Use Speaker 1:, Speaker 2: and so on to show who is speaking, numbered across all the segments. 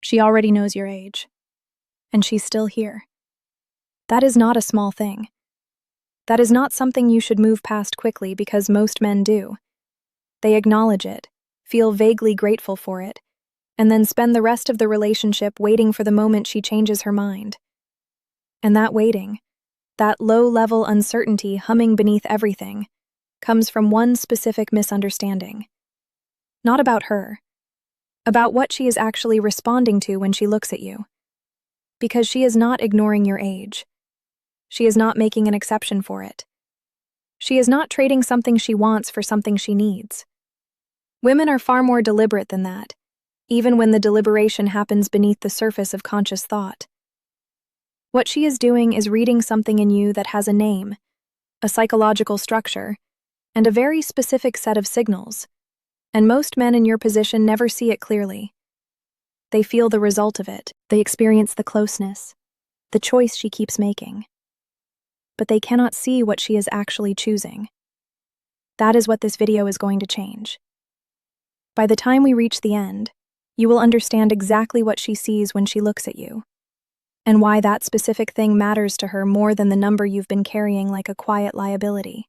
Speaker 1: She already knows your age. And she's still here. That is not a small thing. That is not something you should move past quickly because most men do. They acknowledge it, feel vaguely grateful for it, and then spend the rest of the relationship waiting for the moment she changes her mind. And that waiting, that low-level uncertainty humming beneath everything, comes from one specific misunderstanding. Not about her. About what she is actually responding to when she looks at you. Because she is not ignoring your age. She is not making an exception for it. She is not trading something she wants for something she needs. Women are far more deliberate than that, even when the deliberation happens beneath the surface of conscious thought. What she is doing is reading something in you that has a name, a psychological structure, and a very specific set of signals, and most men in your position never see it clearly. They feel the result of it. They experience the closeness, the choice she keeps making. But they cannot see what she is actually choosing. That is what this video is going to change. By the time we reach the end, you will understand exactly what she sees when she looks at you, and why that specific thing matters to her more than the number you've been carrying like a quiet liability.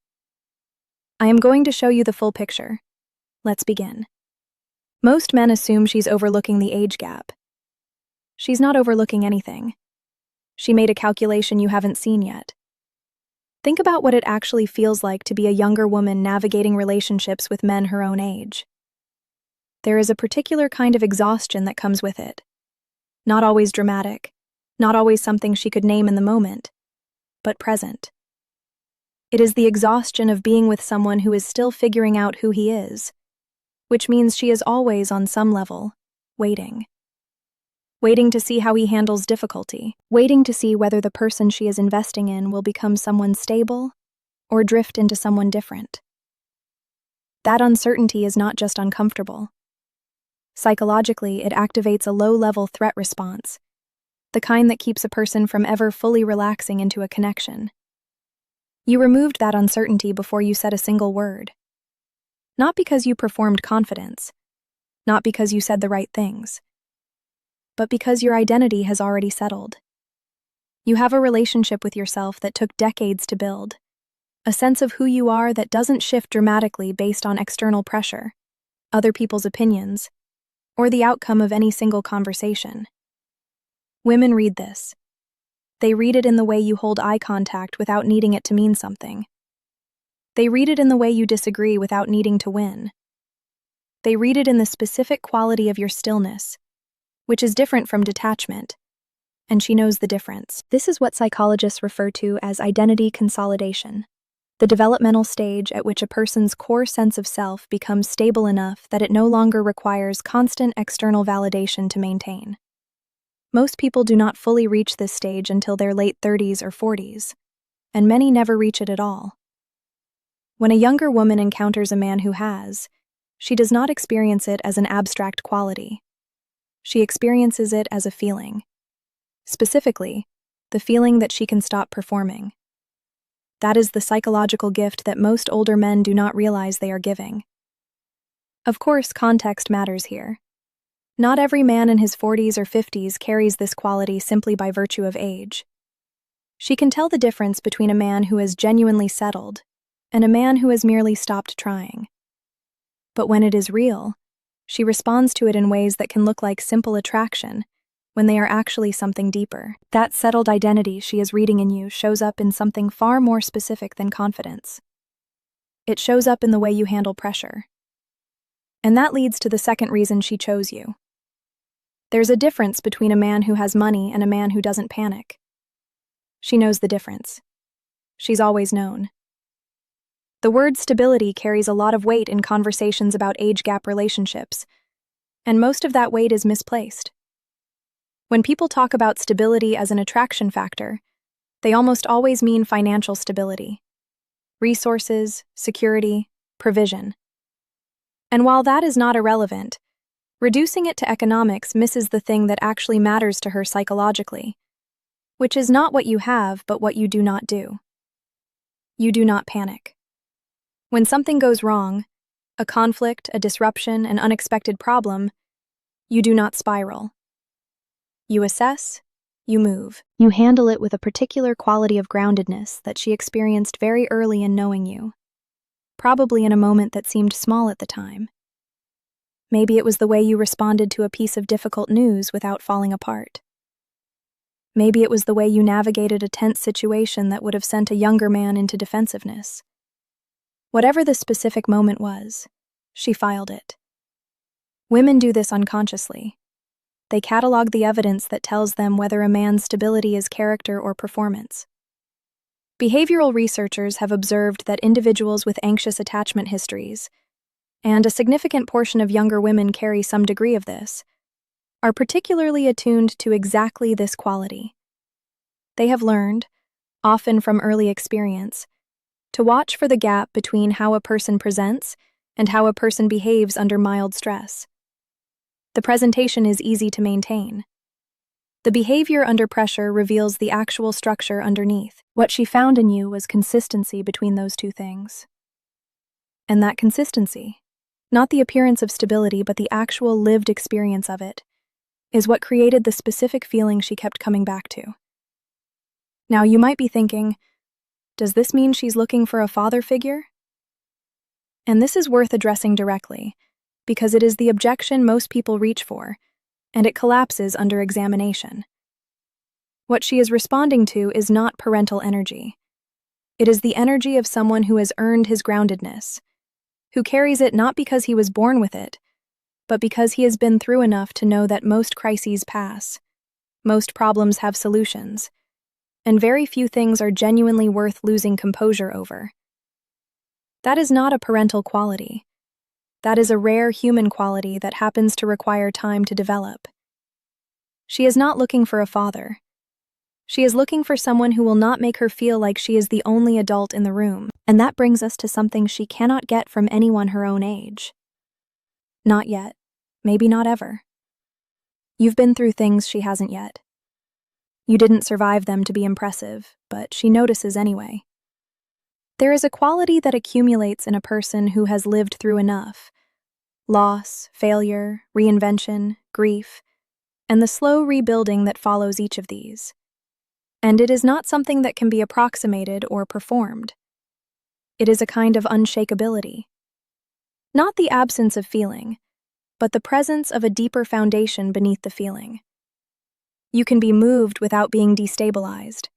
Speaker 1: I am going to show you the full picture. Let's begin. Most men assume she's overlooking the age gap. She's not overlooking anything. She made a calculation you haven't seen yet. Think about what it actually feels like to be a younger woman navigating relationships with men her own age. There is a particular kind of exhaustion that comes with it. Not always dramatic, not always something she could name in the moment, but present. It is the exhaustion of being with someone who is still figuring out who he is, which means she is always, on some level, waiting. Waiting to see how he handles difficulty, waiting to see whether the person she is investing in will become someone stable or drift into someone different. That uncertainty is not just uncomfortable. Psychologically, it activates a low-level threat response, the kind that keeps a person from ever fully relaxing into a connection. You removed that uncertainty before you said a single word. Not because you performed confidence, not because you said the right things, but because your identity has already settled. You have a relationship with yourself that took decades to build, a sense of who you are that doesn't shift dramatically based on external pressure, other people's opinions, or the outcome of any single conversation. Women read this. They read it in the way you hold eye contact without needing it to mean something. They read it in the way you disagree without needing to win. They read it in the specific quality of your stillness, which is different from detachment, and she knows the difference. This is what psychologists refer to as identity consolidation, the developmental stage at which a person's core sense of self becomes stable enough that it no longer requires constant external validation to maintain. Most people do not fully reach this stage until their late 30s or 40s, and many never reach it at all. When a younger woman encounters a man who has, she does not experience it as an abstract quality. She experiences it as a feeling. Specifically, the feeling that she can stop performing. That is the psychological gift that most older men do not realize they are giving. Of course, context matters here. Not every man in his 40s or 50s carries this quality simply by virtue of age. She can tell the difference between a man who has genuinely settled and a man who has merely stopped trying. But when it is real, she responds to it in ways that can look like simple attraction when they are actually something deeper. That settled identity she is reading in you shows up in something far more specific than confidence. It shows up in the way you handle pressure. And that leads to the second reason she chose you. There's a difference between a man who has money and a man who doesn't panic. She knows the difference. She's always known. The word stability carries a lot of weight in conversations about age gap relationships, and most of that weight is misplaced. When people talk about stability as an attraction factor, they almost always mean financial stability, resources, security, provision. And while that is not irrelevant, reducing it to economics misses the thing that actually matters to her psychologically, which is not what you have, but what you do not do. You do not panic. When something goes wrong, a conflict, a disruption, an unexpected problem, you do not spiral. You assess, you move. You handle it with a particular quality of groundedness that she experienced very early in knowing you, probably in a moment that seemed small at the time. Maybe it was the way you responded to a piece of difficult news without falling apart. Maybe it was the way you navigated a tense situation that would have sent a younger man into defensiveness. Whatever the specific moment was, she filed it. Women do this unconsciously. They catalog the evidence that tells them whether a man's stability is character or performance. Behavioral researchers have observed that individuals with anxious attachment histories, and a significant portion of younger women carry some degree of this, are particularly attuned to exactly this quality. They have learned, often from early experience, to watch for the gap between how a person presents and how a person behaves under mild stress. The presentation is easy to maintain. The behavior under pressure reveals the actual structure underneath. What she found in you was consistency between those two things. And that consistency, not the appearance of stability but the actual lived experience of it, is what created the specific feeling she kept coming back to. Now, you might be thinking, does this mean she's looking for a father figure? And this is worth addressing directly, because it is the objection most people reach for, and it collapses under examination. What she is responding to is not parental energy. It is the energy of someone who has earned his groundedness, who carries it not because he was born with it, but because he has been through enough to know that most crises pass, most problems have solutions, and very few things are genuinely worth losing composure over. That is not a parental quality. That is a rare human quality that happens to require time to develop. She is not looking for a father. She is looking for someone who will not make her feel like she is the only adult in the room, and that brings us to something she cannot get from anyone her own age. Not yet. Maybe not ever. You've been through things she hasn't yet. You didn't survive them to be impressive, but she notices anyway. There is a quality that accumulates in a person who has lived through enough: loss, failure, reinvention, grief, and the slow rebuilding that follows each of these. And it is not something that can be approximated or performed. It is a kind of unshakability. Not the absence of feeling, but the presence of a deeper foundation beneath the feeling. You can be moved without being destabilized.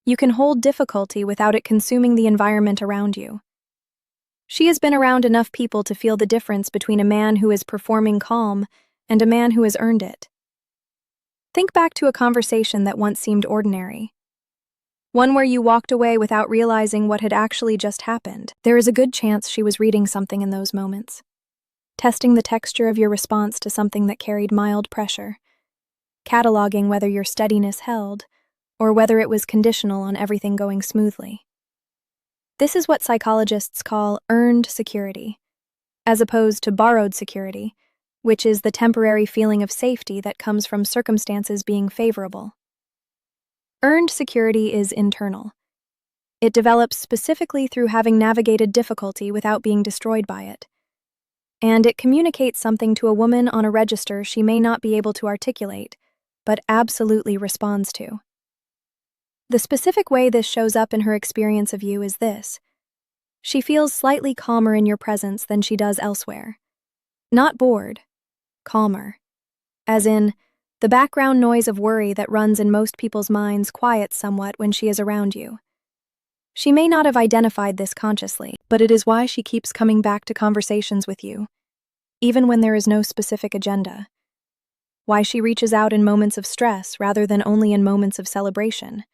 Speaker 1: You can hold difficulty without it consuming the environment around you. She has been around enough people to feel the difference between a man who is performing calm and a man who has earned it. Think back to a conversation that once seemed ordinary. One where you walked away without realizing what had actually just happened. There is a good chance she was reading something in those moments, testing the texture of your response to something that carried mild pressure, cataloging whether your steadiness held, or whether it was conditional on everything going smoothly. This is what psychologists call earned security, as opposed to borrowed security, which is the temporary feeling of safety that comes from circumstances being favorable. Earned security is internal. It develops specifically through having navigated difficulty without being destroyed by it. And it communicates something to a woman on a register she may not be able to articulate, but absolutely responds to. The specific way this shows up in her experience of you is this: she feels slightly calmer in your presence than she does elsewhere. Not bored, calmer. As in, the background noise of worry that runs in most people's minds quiets somewhat when she is around you. She may not have identified this consciously, but it is why she keeps coming back to conversations with you, even when there is no specific agenda. Why she reaches out in moments of stress rather than only in moments of celebration.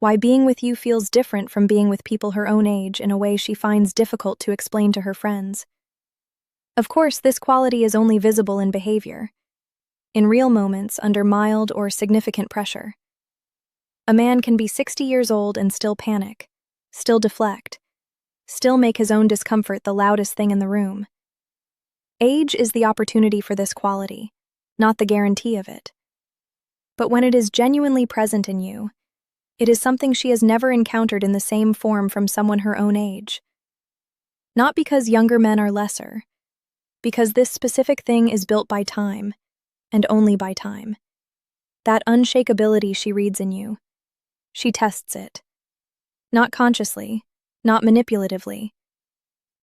Speaker 1: Why being with you feels different from being with people her own age in a way she finds difficult to explain to her friends. Of course, this quality is only visible in behavior, in real moments under mild or significant pressure. A man can be 60 years old and still panic, still deflect, still make his own discomfort the loudest thing in the room. Age is the opportunity for this quality, not the guarantee of it. But when it is genuinely present in you, it is something she has never encountered in the same form from someone her own age. Not because younger men are lesser, because this specific thing is built by time, and only by time. That unshakability she reads in you. She tests it. Not consciously, not manipulatively,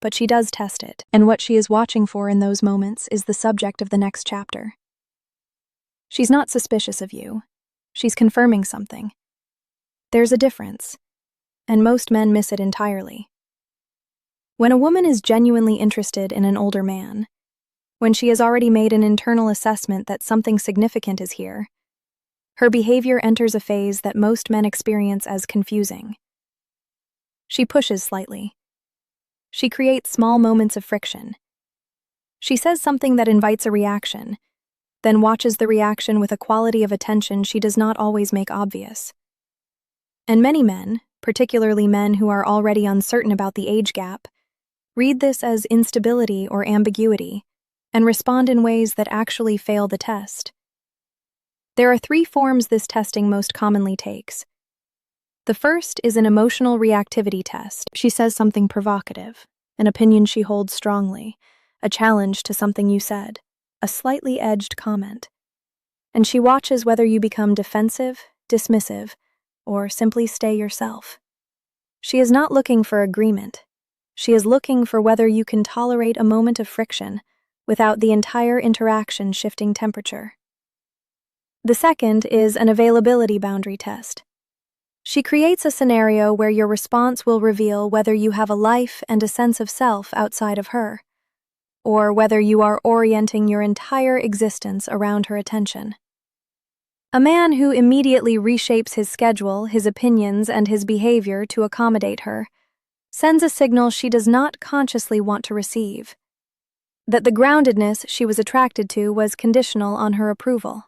Speaker 1: but she does test it. And what she is watching for in those moments is the subject of the next chapter. She's not suspicious of you. She's confirming something. There's a difference, and most men miss it entirely. When a woman is genuinely interested in an older man, when she has already made an internal assessment that something significant is here, her behavior enters a phase that most men experience as confusing. She pushes slightly. She creates small moments of friction. She says something that invites a reaction, then watches the reaction with a quality of attention she does not always make obvious. And many men, particularly men who are already uncertain about the age gap, read this as instability or ambiguity and respond in ways that actually fail the test. There are 3 forms this testing most commonly takes. The first is an emotional reactivity test. She says something provocative, an opinion she holds strongly, a challenge to something you said, a slightly edged comment. And she watches whether you become defensive, dismissive, or simply stay yourself. She is not looking for agreement. She is looking for whether you can tolerate a moment of friction without the entire interaction shifting temperature. The second is an availability boundary test. She creates a scenario where your response will reveal whether you have a life and a sense of self outside of her, or whether you are orienting your entire existence around her attention. A man who immediately reshapes his schedule, his opinions, and his behavior to accommodate her sends a signal she does not consciously want to receive, that the groundedness she was attracted to was conditional on her approval.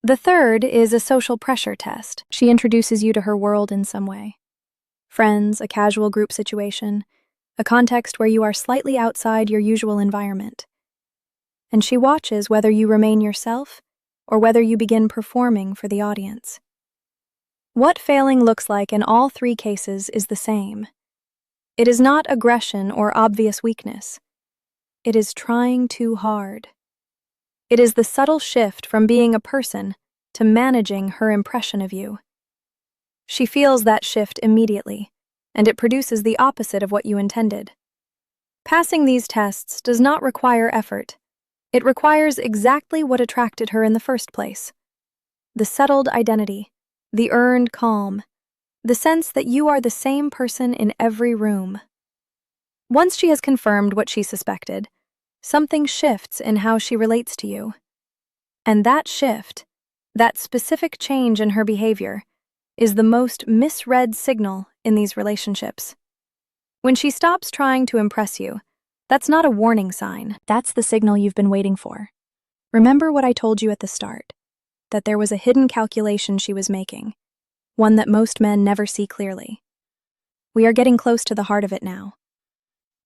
Speaker 1: The third is a social pressure test. She introduces you to her world in some way. Friends, a casual group situation, a context where you are slightly outside your usual environment. And she watches whether you remain yourself or whether you begin performing for the audience. What failing looks like in all 3 cases is the same. It is not aggression or obvious weakness. It is trying too hard. It is the subtle shift from being a person to managing her impression of you. She feels that shift immediately, and it produces the opposite of what you intended. Passing these tests does not require effort. It requires exactly what attracted her in the first place: the settled identity, the earned calm, the sense that you are the same person in every room. Once she has confirmed what she suspected, something shifts in how she relates to you. And that shift, that specific change in her behavior, is the most misread signal in these relationships. When she stops trying to impress you, that's not a warning sign. That's the signal you've been waiting for. Remember what I told you at the start, that there was a hidden calculation she was making, one that most men never see clearly. We are getting close to the heart of it now.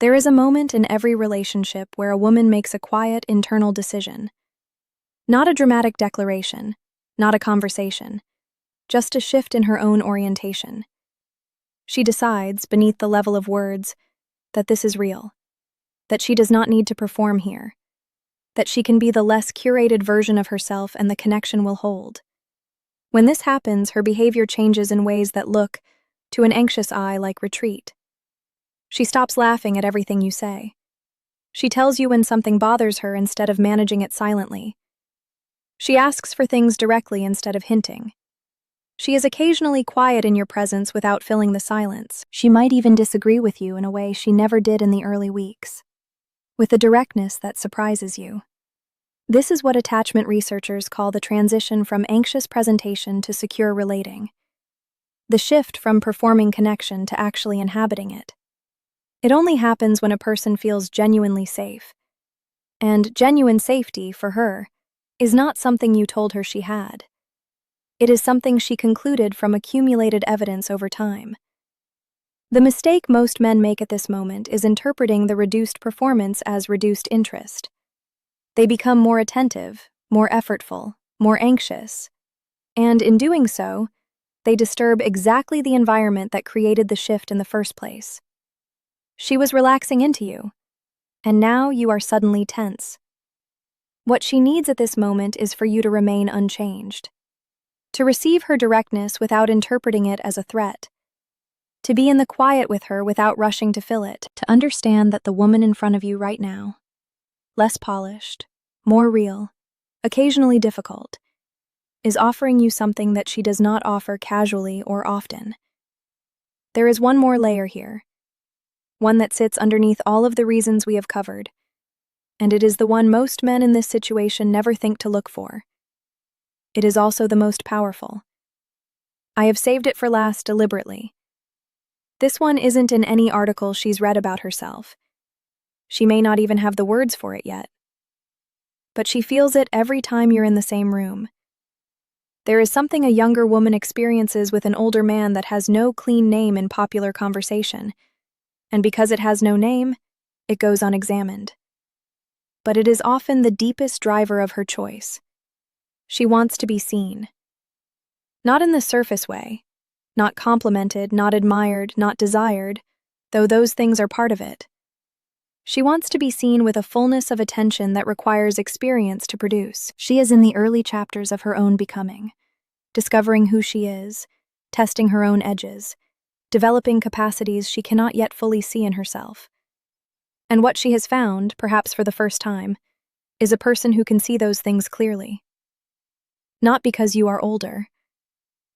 Speaker 1: There is a moment in every relationship where a woman makes a quiet, internal decision. Not a dramatic declaration, not a conversation, just a shift in her own orientation. She decides, beneath the level of words, that this is real, that she does not need to perform here, that she can be the less curated version of herself and the connection will hold. When this happens, her behavior changes in ways that look, to an anxious eye, like retreat. She stops laughing at everything you say. She tells you when something bothers her instead of managing it silently. She asks for things directly instead of hinting. She is occasionally quiet in your presence without filling the silence. She might even disagree with you in a way she never did in the early weeks, with a directness that surprises you. This is what attachment researchers call the transition from anxious presentation to secure relating, the shift from performing connection to actually inhabiting it. It only happens when a person feels genuinely safe. And genuine safety, for her, is not something you told her she had. It is something she concluded from accumulated evidence over time. The mistake most men make at this moment is interpreting the reduced performance as reduced interest. They become more attentive, more effortful, more anxious, and in doing so, they disturb exactly the environment that created the shift in the first place. She was relaxing into you, and now you are suddenly tense. What she needs at this moment is for you to remain unchanged, to receive her directness without interpreting it as a threat, to be in the quiet with her without rushing to fill it, to understand that the woman in front of you right now, less polished, more real, occasionally difficult, is offering you something that she does not offer casually or often. There is one more layer here, one that sits underneath all of the reasons we have covered, and it is the one most men in this situation never think to look for. It is also the most powerful. I have saved it for last deliberately. This one isn't in any article she's read about herself. She may not even have the words for it yet. But she feels it every time you're in the same room. There is something a younger woman experiences with an older man that has no clean name in popular conversation, and because it has no name, it goes unexamined. But it is often the deepest driver of her choice. She wants to be seen. Not in the surface way, not complimented, not admired, not desired, though those things are part of it. She wants to be seen with a fullness of attention that requires experience to produce. She is in the early chapters of her own becoming, discovering who she is, testing her own edges, developing capacities she cannot yet fully see in herself. And what she has found, perhaps for the first time, is a person who can see those things clearly. Not because you are older,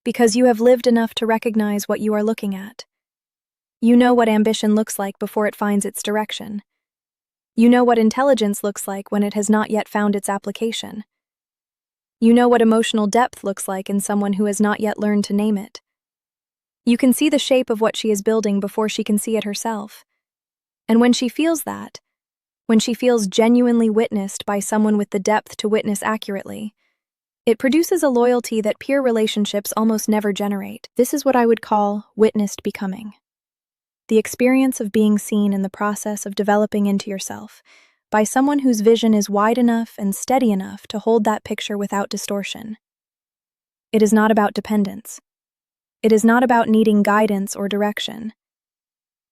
Speaker 1: because you have lived enough to recognize what you are looking at. You know what ambition looks like before it finds its direction. You know what intelligence looks like when it has not yet found its application. You know what emotional depth looks like in someone who has not yet learned to name it. You can see the shape of what she is building before she can see it herself. And when she feels that, when she feels genuinely witnessed by someone with the depth to witness accurately, it produces a loyalty that peer relationships almost never generate. This is what I would call witnessed becoming. The experience of being seen in the process of developing into yourself by someone whose vision is wide enough and steady enough to hold that picture without distortion. It is not about dependence. It is not about needing guidance or direction.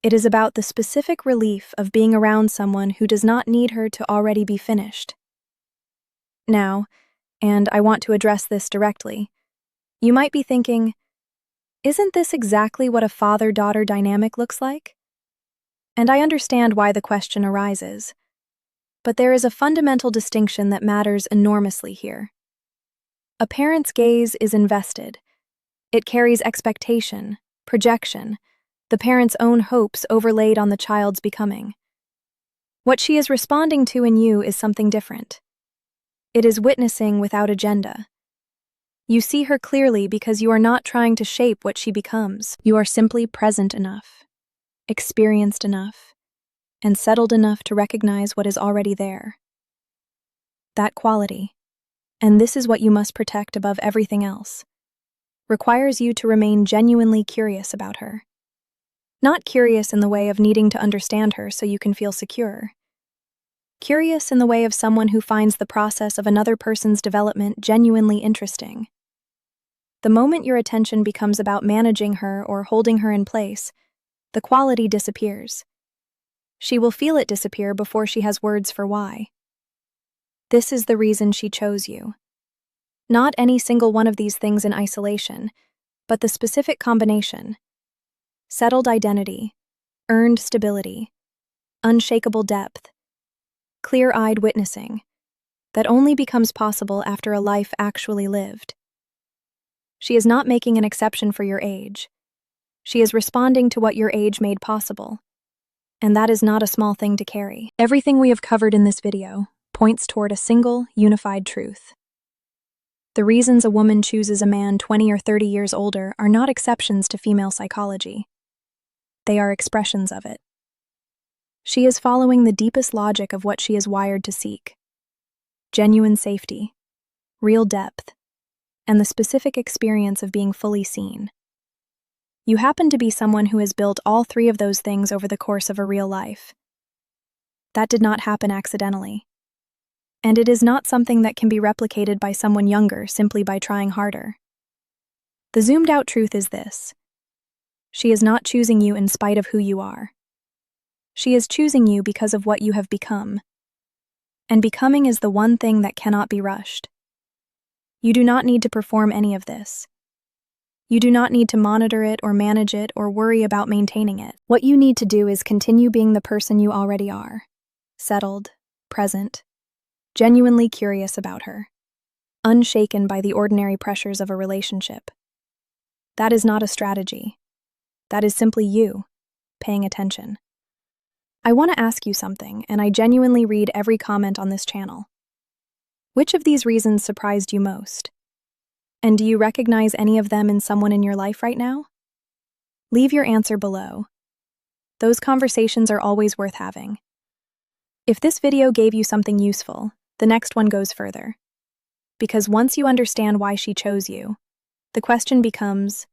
Speaker 1: It is about the specific relief of being around someone who does not need her to already be finished. Now, and I want to address this directly, you might be thinking, isn't this exactly what a father-daughter dynamic looks like? And I understand why the question arises. But there is a fundamental distinction that matters enormously here. A parent's gaze is invested. It carries expectation, projection, the parent's own hopes overlaid on the child's becoming. What she is responding to in you is something different. It is witnessing without agenda. You see her clearly because you are not trying to shape what she becomes. You are simply present enough, experienced enough, and settled enough to recognize what is already there. That quality, and this is what you must protect above everything else, requires you to remain genuinely curious about her. Not curious in the way of needing to understand her so you can feel secure. Curious in the way of someone who finds the process of another person's development genuinely interesting. The moment your attention becomes about managing her or holding her in place, the quality disappears. She will feel it disappear before she has words for why. This is the reason she chose you. Not any single one of these things in isolation, but the specific combination. Settled identity, earned stability, unshakable depth, clear-eyed witnessing, that only becomes possible after a life actually lived. She is not making an exception for your age. She is responding to what your age made possible. And that is not a small thing to carry. Everything we have covered in this video points toward a single, unified truth. The reasons a woman chooses a man 20 or 30 years older are not exceptions to female psychology. They are expressions of it. She is following the deepest logic of what she is wired to seek: genuine safety, real depth, and the specific experience of being fully seen. You happen to be someone who has built all three of those things over the course of a real life. That did not happen accidentally. And it is not something that can be replicated by someone younger simply by trying harder. The zoomed-out truth is this: she is not choosing you in spite of who you are. She is choosing you because of what you have become. And becoming is the one thing that cannot be rushed. You do not need to perform any of this. You do not need to monitor it or manage it or worry about maintaining it. What you need to do is continue being the person you already are. Settled, present, genuinely curious about her, unshaken by the ordinary pressures of a relationship. That is not a strategy. That is simply you, paying attention. I want to ask you something, and I genuinely read every comment on this channel. Which of these reasons surprised you most? And do you recognize any of them in someone in your life right now? Leave your answer below. Those conversations are always worth having. If this video gave you something useful, the next one goes further. Because once you understand why she chose you, the question becomes,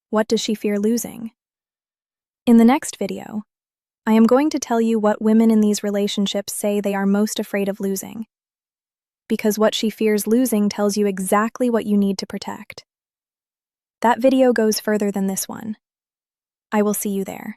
Speaker 1: what does she fear losing? In the next video, I am going to tell you what women in these relationships say they are most afraid of losing. Because what she fears losing tells you exactly what you need to protect. That video goes further than this one. I will see you there.